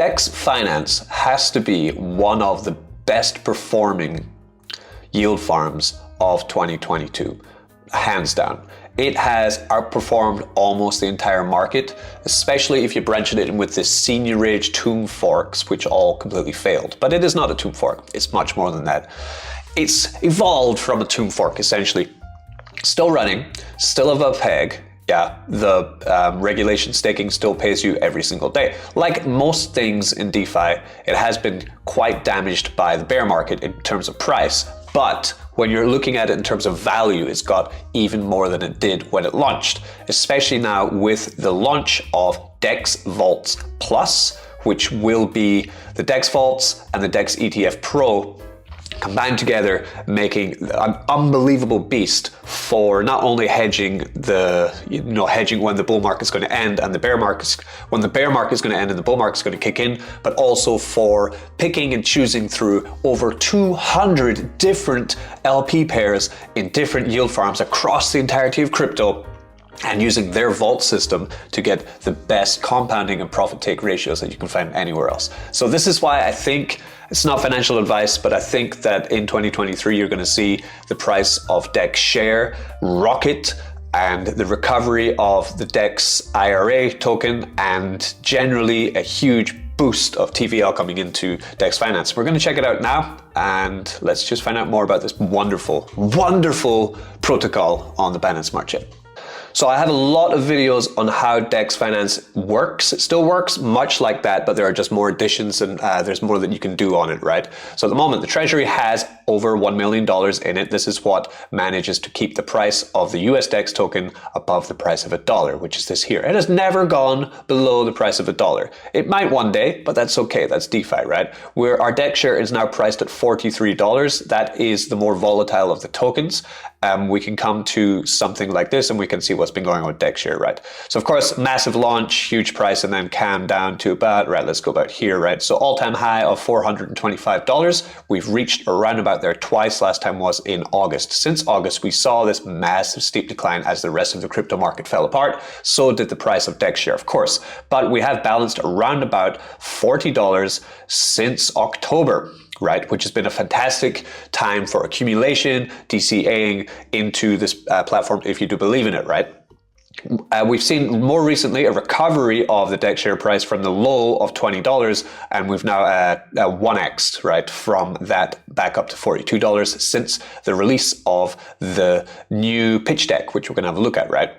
DEX Finance has to be one of the best performing yield farms of 2022, hands down. It has outperformed almost the entire market, especially if you branch it in with the senior-age tomb forks, which all completely failed. But it is not a tomb fork, it's much more than that. It's evolved from a tomb fork, essentially. Still running, still above peg. Yeah, the regulation staking still pays you every single day. Like most things in DeFi, it has been quite damaged by the bear market in terms of price. But when you're looking at it in terms of value, it's got even more than it did when it launched, especially now with the launch of DEX Vault Plus, which will be the DEX Vaults and the DEX ETF Pro combined together, making an unbelievable beast for not only hedging hedging when the bull market is going to end and the bear market, when the bear market is going to end and the bull market is going to kick in, but also for picking and choosing through over 200 different LP pairs in different yield farms across the entirety of crypto, and using their vault system to get the best compounding and profit take ratios that you can find anywhere else. So this is why I think, it's not financial advice, but I think that in 2023 you're going to see the price of DEX share rocket, and the recovery of the DEX IRA token, and generally a huge boost of TVL coming into DEX Finance. We're going to check it out now, and let's just find out more about this wonderful, wonderful protocol on the Binance Smart Chain. So I have a lot of videos on how DEX Finance works. It still works much like that, but there are just more additions and there's more that you can do on it, right? So at the moment, the treasury has over $1 million in it. This is what manages to keep the price of the US DEX token above the price of $1, which is this here. It has never gone below the price of $1. It might one day, but that's okay. That's DeFi, right? Where our DEX share is now priced at $43. That is the more volatile of the tokens. We can come to something like this and we can see what's been going on with DEX share, right? So of course, massive launch, huge price, and then calm down to about, right, let's go about here, right? So all-time high of $425. We've reached around about there twice. Last time was in August. Since August, we saw this massive steep decline as the rest of the crypto market fell apart. So did the price of DEX share, of course. But we have balanced around about $40 since October, right? Which has been a fantastic time for accumulation, DCAing into this platform, if you do believe in it, right? We've seen more recently a recovery of the DEX share price from the low of $20, and we've now 1x, right, from that back up to $42 since the release of the new pitch deck, which we're going to have a look at, right?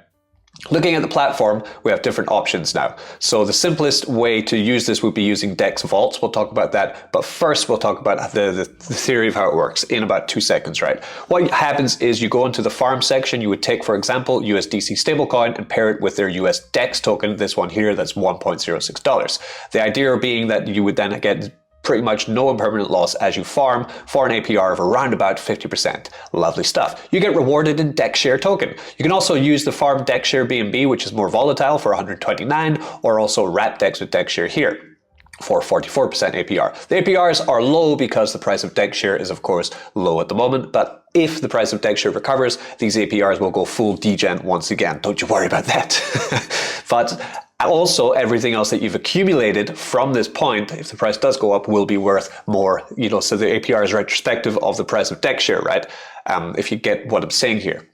Looking at the platform, we have different options now. So the simplest way to use this would be using DEX Vault. We'll talk about that. But first, we'll talk about the theory of how it works in about 2 seconds, right? What happens is you go into the farm section. You would take, for example, USDC stablecoin and pair it with their US DEX token, this one here, that's $1.06. The idea being that you would then get pretty much no impermanent loss as you farm for an APR of around about 50%. Lovely stuff. You get rewarded in DEX share token. You can also use the farm DEX share BNB, which is more volatile, for 129, or also wrap DEX with DEX share here for 44% APR. The APRs are low because the price of DEX share is of course low at the moment, but if the price of DEX share recovers, these APRs will go full degen once again. Don't you worry about that. But also, everything else that you've accumulated from this point, if the price does go up, will be worth more, so the APR is retrospective of the price of DEX share, right? If you get what I'm saying here.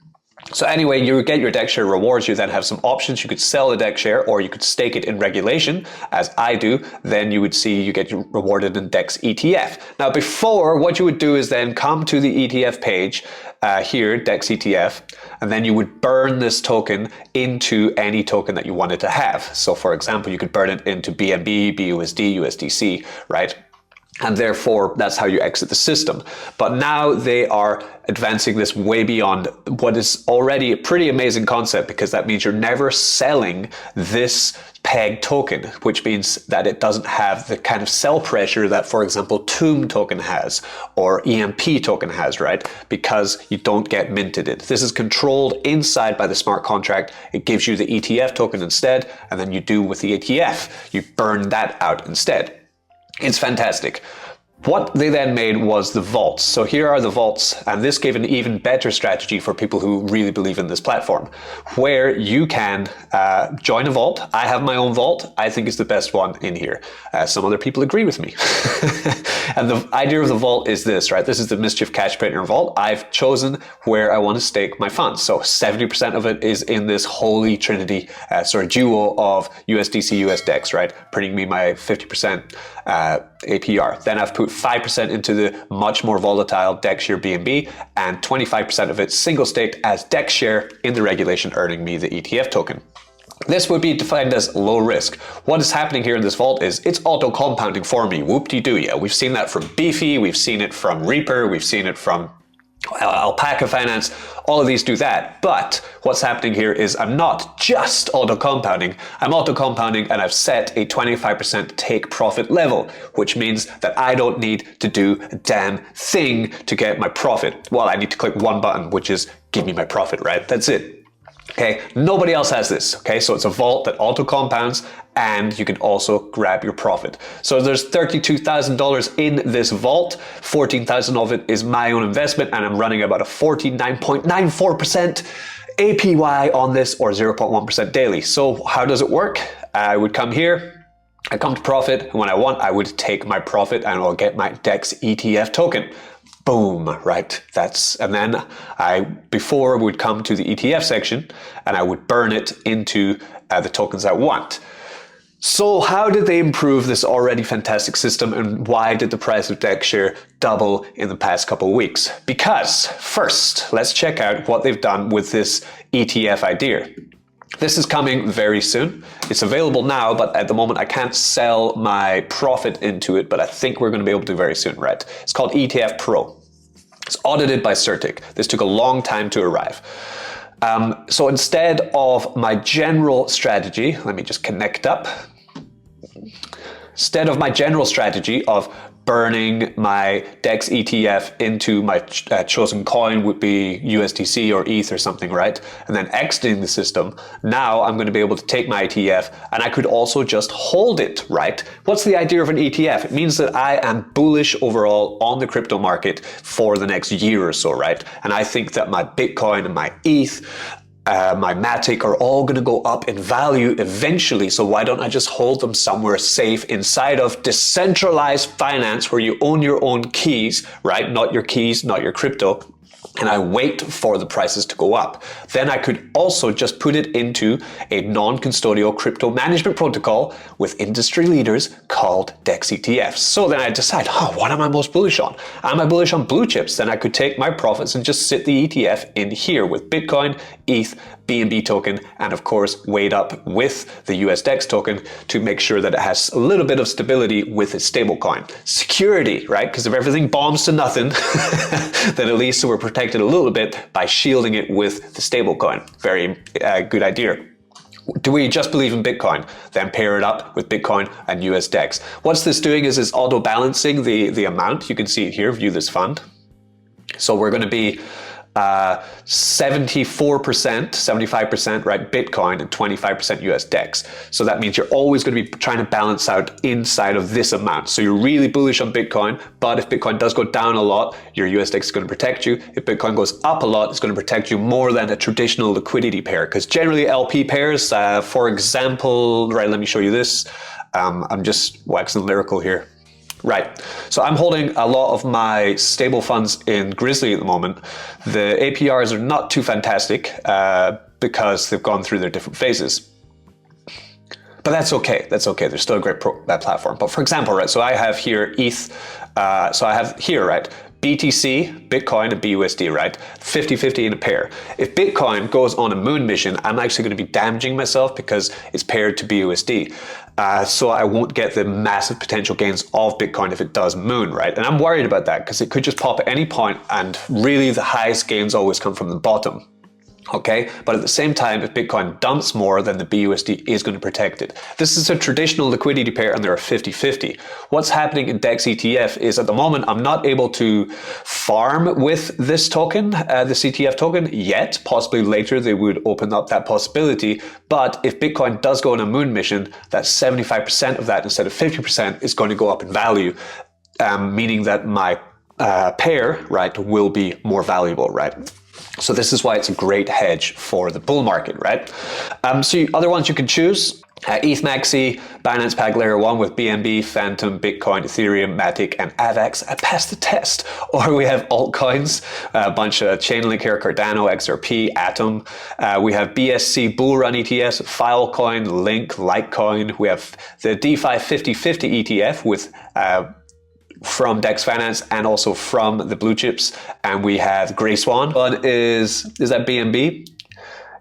So anyway, you get your DEX share rewards. You then have some options. You could sell the DEX share, or you could stake it in regulation, as I do. Then you would see you get rewarded in DEX ETF. Now, before, what you would do is then come to the ETF page here, DEX ETF, and then you would burn this token into any token that you wanted to have. So for example, you could burn it into BNB, BUSD, USDC, right? And therefore, that's how you exit the system. But now they are advancing this way beyond what is already a pretty amazing concept, because that means you're never selling this peg token, which means that it doesn't have the kind of sell pressure that, for example, Tomb token has or EMP token has, right? Because you don't get minted it. This is controlled inside by the smart contract. It gives you the ETF token instead, and then you do with the ETF, you burn that out instead. It's fantastic. What they then made was the vaults. So here are the vaults, and this gave an even better strategy for people who really believe in this platform, where you can join a vault. I have my own vault. I think it's the best one in here. Some other people agree with me. And the idea of the vault is this, right? This is the Mischief Cash Printer vault. I've chosen where I want to stake my funds. So 70% of it is in this holy trinity, sort of duo of USDC, USDEX, right? Printing me my 50% APR. Then I've put 5% into the much more volatile DEX share BNB, and 25% of it single staked as DEX share in the regulation, earning me the ETF token. This would be defined as low risk. What is happening here in this vault is it's auto compounding for me. Whoop-de-doo, yeah. We've seen that from Beefy, we've seen it from Reaper, we've seen it from Alpaca Finance. All of these do that. But what's happening here is I'm not just auto compounding, I'm auto compounding, and I've set a 25% take profit level, which means that I don't need to do a damn thing to get my profit. Well, I need to click one button, which is give me my profit, right? That's it. Okay, nobody else has this. Okay, so it's a vault that auto compounds, and you can also grab your profit. So there's $32,000 in this vault. 14,000 of it is my own investment, and I'm running about a 49.94% APY on this, or 0.1% daily. So how does it work? I would come here, I come to profit, and when I want, I would take my profit and I'll get my DEX ETF token. Boom, right? And then before would come to the ETF section and I would burn it into the tokens I want. So how did they improve this already fantastic system, and why did the price of DEX share double in the past couple of weeks? Because first, let's check out what they've done with this ETF idea. This is coming very soon. It's available now, but at the moment I can't sell my profit into it, but I think we're going to be able to very soon, right? It's called ETF Pro. It's audited by Certic. This took a long time to arrive. So instead of my general strategy, let me just connect up. Instead of my general strategy of burning my DEX ETF into my chosen coin, would be USDC or ETH or something, right? And then exiting the system. Now I'm going to be able to take my ETF and I could also just hold it, right? What's the idea of an ETF? It means that I am bullish overall on the crypto market for the next year or so, right? And I think that my Bitcoin and my ETH, my Matic are all going to go up in value eventually, so why don't I just hold them somewhere safe inside of decentralized finance where you own your own keys, right? Not your keys, not your crypto. And I wait for the prices to go up. Then I could also just put it into a non-custodial crypto management protocol with industry leaders called DEX ETFs. So then I decide, what am I most bullish on? Am I bullish on blue chips? Then I could take my profits and just sit the ETF in here with Bitcoin, ETH, BNB token, and of course weighed up with the USDEX token to make sure that it has a little bit of stability with its stablecoin. Security, right? Because if everything bombs to nothing, then at least we're protected a little bit by shielding it with the stablecoin. Very good idea. Do we just believe in Bitcoin? Then pair it up with Bitcoin and USDEX. What's this doing is it's auto-balancing the amount. You can see it here, view this fund. So we're going to be 74%, 75%, right, Bitcoin and 25% USDEX. So that means you're always going to be trying to balance out inside of this amount. So you're really bullish on Bitcoin, but if Bitcoin does go down a lot, your USDEX is going to protect you. If Bitcoin goes up a lot, it's going to protect you more than a traditional liquidity pair. Because generally LP pairs, for example, right, let me show you this. I'm just waxing lyrical here. Right, so I'm holding a lot of my stable funds in Grizzly at the moment. The APRs are not too fantastic because they've gone through their different phases. But that's okay, They're still a great platform. But for example, right, so I have here ETH, so I have here, right, BTC, Bitcoin, and BUSD, right? 50-50 in a pair. If Bitcoin goes on a moon mission, I'm actually going to be damaging myself because it's paired to BUSD. So I won't get the massive potential gains of Bitcoin if it does moon, right? And I'm worried about that because it could just pop at any point, and really the highest gains always come from the bottom. Okay, but at the same time, if Bitcoin dumps more, then the BUSD is going to protect it. This is a traditional liquidity pair and they're 50-50. What's happening in DEX ETF is at the moment, I'm not able to farm with this token, this ETF token yet. Possibly later they would open up that possibility. But if Bitcoin does go on a moon mission, that 75% of that instead of 50% is going to go up in value. meaning that my pair, right, will be more valuable, right? So this is why it's a great hedge for the bull market, right? Other ones you can choose. ETH Maxi, Binance Pag Layer 1 with BNB, Phantom, Bitcoin, Ethereum, Matic, and AVAX. I passed the test. Or we have altcoins, a bunch of Chainlink here, Cardano, XRP, Atom. We have BSC Bullrun ETFs, Filecoin, Link, Litecoin. We have the DeFi 50/50 ETF with from DEX Finance and also from the blue chips. And we have Grey Swan. One is that BNB?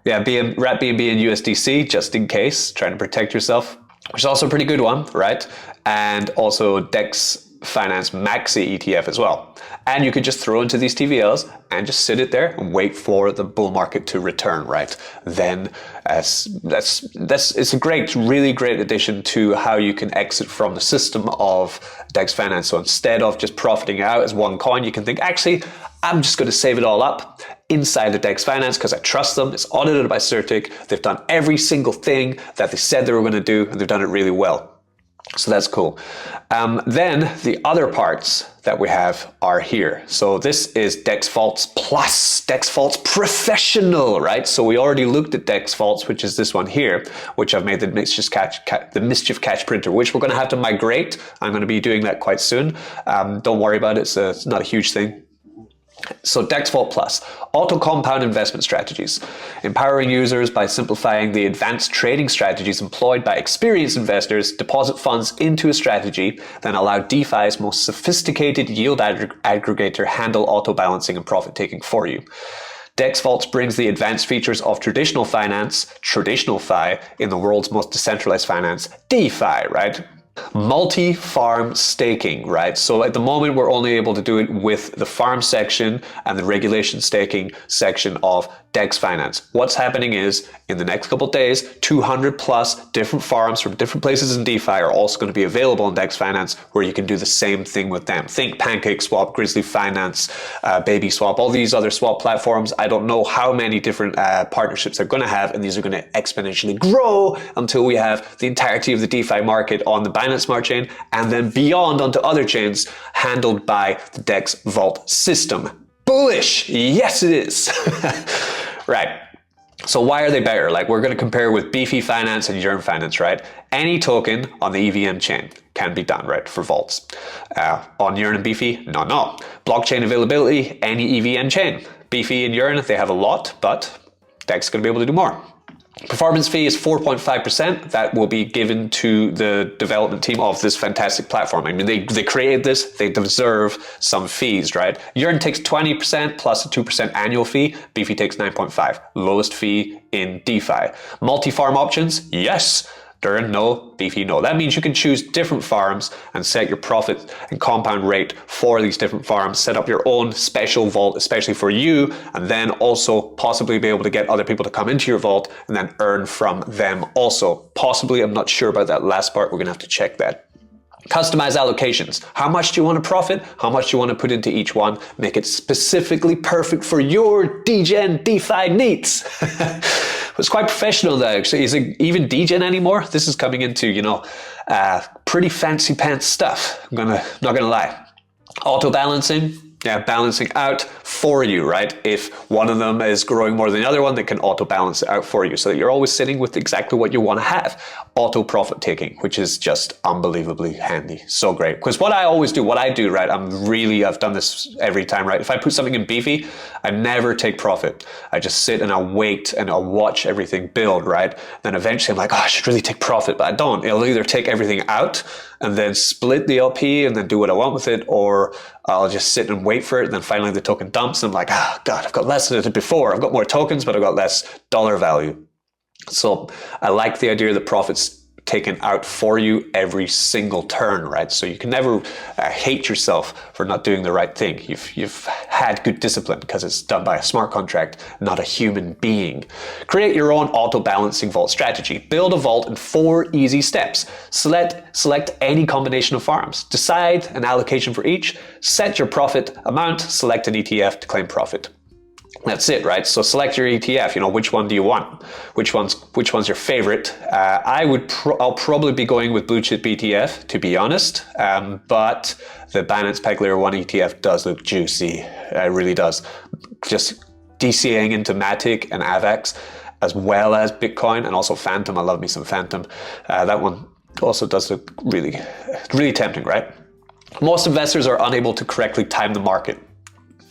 Yeah, wrap BNB in USDC, just in case, trying to protect yourself, which is also a pretty good one, right? And also DEX Finance Maxi ETF as well. And you could just throw into these TVLs and just sit it there and wait for the bull market to return, right? Then it's a really great addition to how you can exit from the system of DEX Finance. So instead of just profiting out as one coin, you can think, actually, I'm just going to save it all up inside the DEX Finance because I trust them. It's audited by Certic. They've done every single thing that they said they were going to do, and they've done it really well. So that's cool. Then the other parts that we have are here. So this is DEX Vaults Plus, DEX Vaults Professional, right? So we already looked at DEX Vaults, which is this one here, which I've made the Mischief Catch printer, which we're going to have to migrate. I'm going to be doing that quite soon. Don't worry about it. It's not a huge thing. So DEX Vault Plus, auto-compound investment strategies, empowering users by simplifying the advanced trading strategies employed by experienced investors, deposit funds into a strategy, then allow DeFi's most sophisticated yield aggregator handle auto-balancing and profit-taking for you. DEX Vaults brings the advanced features of traditional finance, traditional FI, in the world's most decentralized finance, DeFi, right? MultiFarm Staking, right? So at the moment, we're only able to do it with the farm section and the regulation staking section of DEX Finance. What's happening is, in the next couple of days, 200 plus different farms from different places in DeFi are also going to be available in DEX Finance, where you can do the same thing with them. Think PancakeSwap, Grizzly Finance, BabySwap, all these other swap platforms. I don't know how many different partnerships they're going to have, and these are going to exponentially grow until we have the entirety of the DeFi market on the Binance Smart Chain, and then beyond onto other chains handled by the DEX Vault system. Bullish! Yes, it is. Right. So why are they better? Like, we're going to compare with Beefy Finance and Yearn Finance, right? Any token on the EVM chain can be done, right, for vaults. On Yearn and Beefy, no. Blockchain availability, any EVM chain. Beefy and Yearn, they have a lot, but DEX is going to be able to do more. Performance fee is 4.5%. That will be given to the development team of this fantastic platform. I mean, they created this, they deserve some fees, right? Yearn takes 20% plus a 2% annual fee. Beefy takes 9.5%. Lowest fee in DeFi. Multi-farm options? Yes. Yearn, no. Beefy, no. That means you can choose different farms and set your profit and compound rate for these different farms, set up your own special vault, especially for you, and then also possibly be able to get other people to come into your vault and then earn from them also. Possibly, I'm not sure about that last part. We're going to have to check that. Customize allocations. How much do you want to profit? How much do you want to put into each one? Make it specifically perfect for your DGen DeFi needs. It's quite professional though, actually. Is it even DGen anymore? This is coming into, pretty fancy pants stuff. Not gonna lie. Auto balancing. Yeah, balancing out for you, right? If one of them is growing more than the other one, they can auto balance it out for you so that you're always sitting with exactly what you want to have. Auto profit taking, which is just unbelievably handy. So great. Because what I do, right? I've done this every time, right? If I put something in Beefy, I never take profit. I just sit and I wait and I'll watch everything build, right? Then eventually I'm like, I should really take profit, but I don't. It'll either take everything out and then split the LP and then do what I want with it, or I'll just sit and wait for it, and then finally the token dumps, and I'm like, God, I've got less than it before. I've got more tokens, but I've got less dollar value. So I like the idea that profits taken out for you every single turn, right? So you can never hate yourself for not doing the right thing. You've had good discipline because it's done by a smart contract, not a human being. Create your own auto-balancing vault strategy. Build a vault in 4 easy steps. Select any combination of farms. Decide an allocation for each. Set your profit amount. Select an ETF to claim profit. That's it, right? So select your ETF. You know, which one do you want? Which one's your favorite? I'll probably be going with blue chip ETF, to be honest. But the Binance Peg Layer 1 ETF does look juicy. It really does. Just DCAing into Matic and AVAX, as well as Bitcoin and also Phantom. I love me some Phantom. That one also does look really, really tempting, right? Most investors are unable to correctly time the market,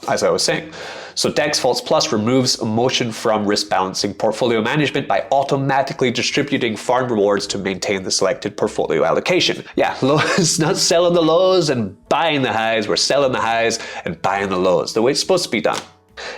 as I was saying. So DEX Vault Plus removes emotion from risk balancing portfolio management by automatically distributing farm rewards to maintain the selected portfolio allocation. Yeah, lows, not selling the lows and buying the highs. We're selling the highs and buying the lows, the way it's supposed to be done.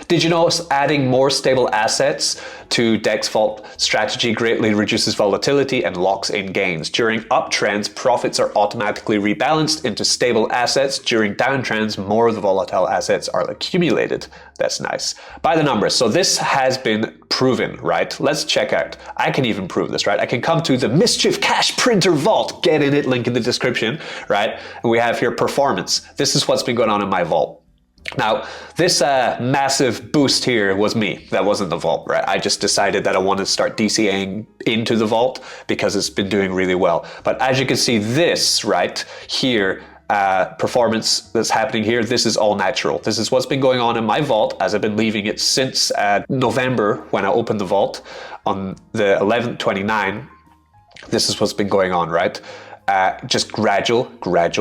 Did you know adding more stable assets to DEX Vault strategy greatly reduces volatility and locks in gains? During uptrends, profits are automatically rebalanced into stable assets. During downtrends, more of the volatile assets are accumulated. That's nice. By the numbers. So this has been proven, right? Let's check out. I can even prove this, right? I can come to the Mischief Cash Printer Vault. Get in it, link in the description, right? And we have here performance. This is what's been going on in my vault. Now, this massive boost here was me. That wasn't the vault, right? I just decided that I wanted to start DCAing into the vault because it's been doing really well. But as you can see, this right here, performance that's happening here, this is all natural. This is what's been going on in my vault as I've been leaving it since November when I opened the vault on the 11/29. This is what's been going on, right? Just gradual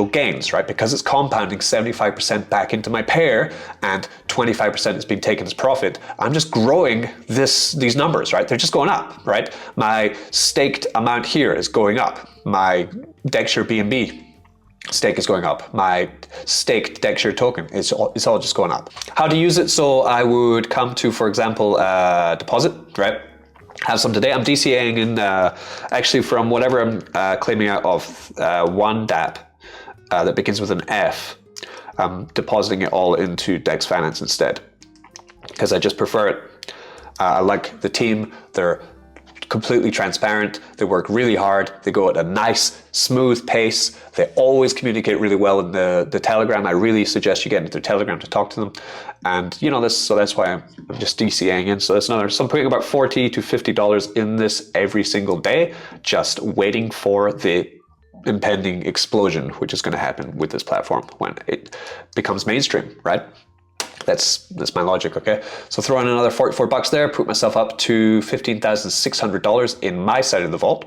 gains, right? Because it's compounding 75% back into my pair and 25% has been taken as profit. I'm just growing these numbers, right? They're just going up, right? My staked amount here is going up. My DexShare BNB stake is going up. My staked DexShare token, it's all just going up. How to use it? So I would come to, for example, deposit, right? Have some today. I'm DCAing in actually from whatever I'm claiming out of one DApp that begins with an F. I'm depositing it all into DEX Finance instead because I just prefer it. I like the team. They're completely transparent. They work really hard. They go at a nice, smooth pace. They always communicate really well in the Telegram. I really suggest you get into their Telegram to talk to them. And you know this, so that's why I'm just DCAing in. So that's another. So I'm putting about $40 to $50 in this every single day, just waiting for the impending explosion, which is going to happen with this platform when it becomes mainstream, right? That's my logic, okay? So throw in another 44 bucks there, put myself up to $15,600 in my side of the vault.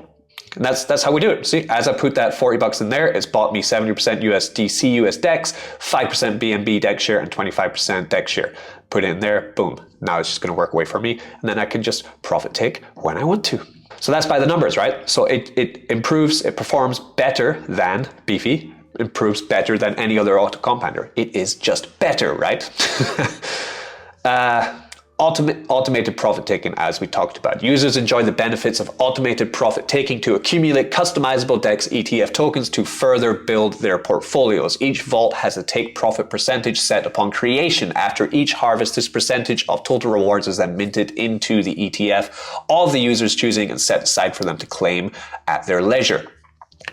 And that's how we do it. See, as I put that 40 bucks in there, it's bought me 70% USDC, USDEX, 5% BNB DexShare, and 25% DexShare. Put it in there, boom. Now it's just gonna work away for me, and then I can just profit take when I want to. So that's by the numbers, right? So it improves, it performs better than Beefy, improves better than any other auto compounder. It is just better, right? Automated profit taking, as we talked about. Users enjoy the benefits of automated profit taking to accumulate customizable DEX ETF tokens to further build their portfolios. Each vault has a take profit percentage set upon creation. After each harvest, this percentage of total rewards is then minted into the ETF of the user's choosing and set aside for them to claim at their leisure.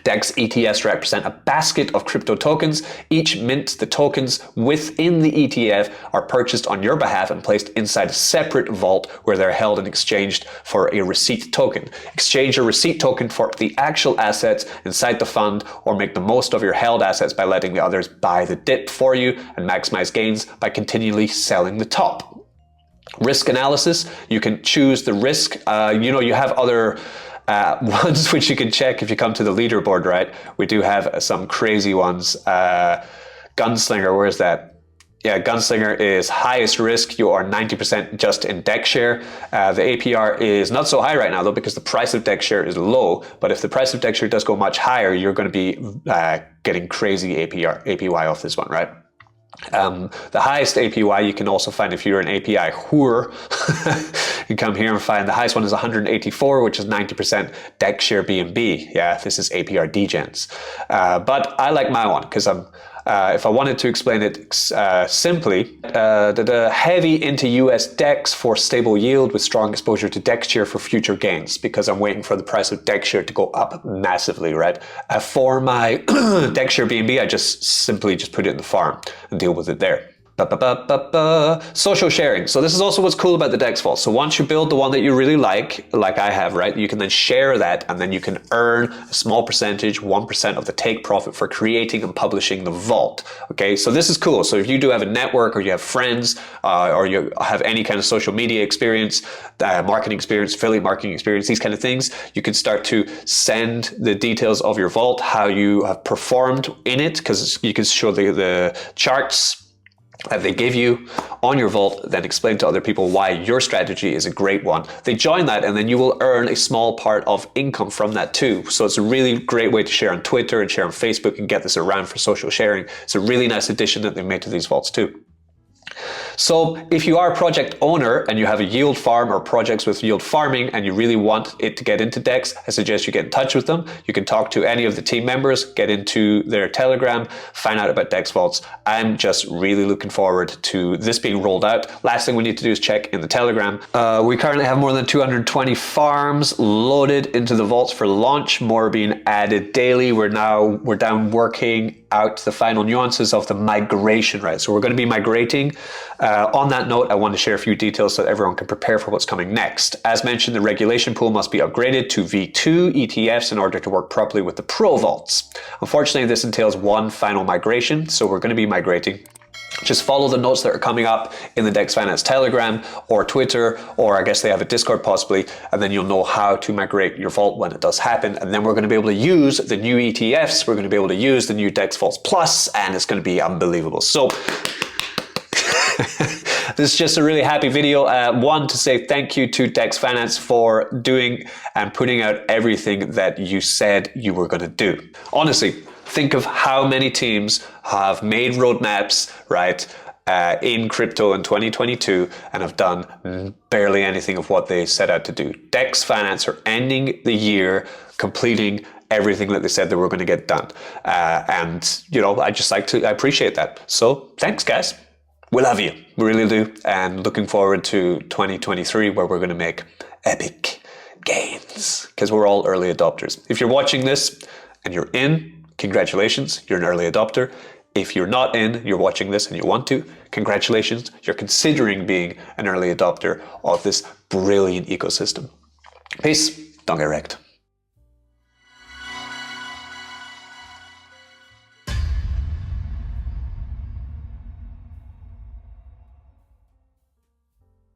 DEX ETFs represent a basket of crypto tokens. Each mint, the tokens within the ETF are purchased on your behalf and placed inside a separate vault where they're held and exchanged for a receipt token. Exchange your receipt token for the actual assets inside the fund, or make the most of your held assets by letting the others buy the dip for you and maximize gains by continually selling the top. Risk analysis, you can choose the risk. You have other ones which you can check if you come to the leaderboard, right? We do have some crazy ones. Gunslinger, where's that? Yeah, Gunslinger is highest risk. You are 90% just in DexShare. The APR is not so high right now though, because the price of DexShare is low. But if the price of DexShare does go much higher, you're going to be getting crazy APY off this one, right? The highest APY you can also find if you're an API whore. You can come here and find the highest one is 184, which is 90% DexShare BNB. Yeah, this is APR degens. But I like my one because if I wanted to explain it simply, the heavy into US DEX for stable yield with strong exposure to DexShare for future gains, because I'm waiting for the price of DexShare to go up massively, right? For my DexShare BNB, I simply put it in the farm and deal with it there. Social sharing. So this is also what's cool about the DEX Vault. So once you build the one that you really like I have, right, you can then share that, and then you can earn a small percentage, 1% of the take profit for creating and publishing the vault. Okay, so this is cool. So if you do have a network, or you have friends, or you have any kind of social media experience, marketing experience, affiliate marketing experience, these kind of things, you can start to send the details of your vault, how you have performed in it, because you can show the charts that they give you on your vault, then explain to other people why your strategy is a great one. They join that, and then you will earn a small part of income from that too. So it's a really great way to share on Twitter and share on Facebook and get this around for social sharing. It's a really nice addition that they've made to these vaults too. So if you are a project owner and you have a yield farm or projects with yield farming and you really want it to get into DEX, I suggest you get in touch with them. You can talk to any of the team members, get into their Telegram, find out about DEX Vaults. I'm just really looking forward to this being rolled out. Last thing we need to do is check in the Telegram. We currently have more than 220 farms loaded into the vaults for launch, more being added daily. We're down working out the final nuances of the migration, right? So we're going to be migrating. On that note, I want to share a few details so that everyone can prepare for what's coming next. As mentioned, the regulation pool must be upgraded to V2 ETFs in order to work properly with the Pro Vaults. Unfortunately, this entails one final migration, so we're going to be migrating. Just follow the notes that are coming up in the DEX Finance Telegram or Twitter, or I guess they have a Discord possibly, and then you'll know how to migrate your vault when it does happen. And then we're going to be able to use the new ETFs, we're going to be able to use the new DEX Vaults Plus, and it's going to be unbelievable. So this is just a really happy video. One, to say thank you to DEX Finance for doing and putting out everything that you said you were going to do. Honestly, think of how many teams have made roadmaps, right, in crypto in 2022 and have done barely anything of what they set out to do. DEX Finance are ending the year completing everything that they said they were going to get done. And, you know, I appreciate that. So thanks, guys. We love you. We really do. And looking forward to 2023, where we're going to make epic gains, because we're all early adopters. If you're watching this and you're in, congratulations, you're an early adopter. If you're not in, you're watching this and you want to, congratulations, you're considering being an early adopter of this brilliant ecosystem. Peace. Don't get wrecked.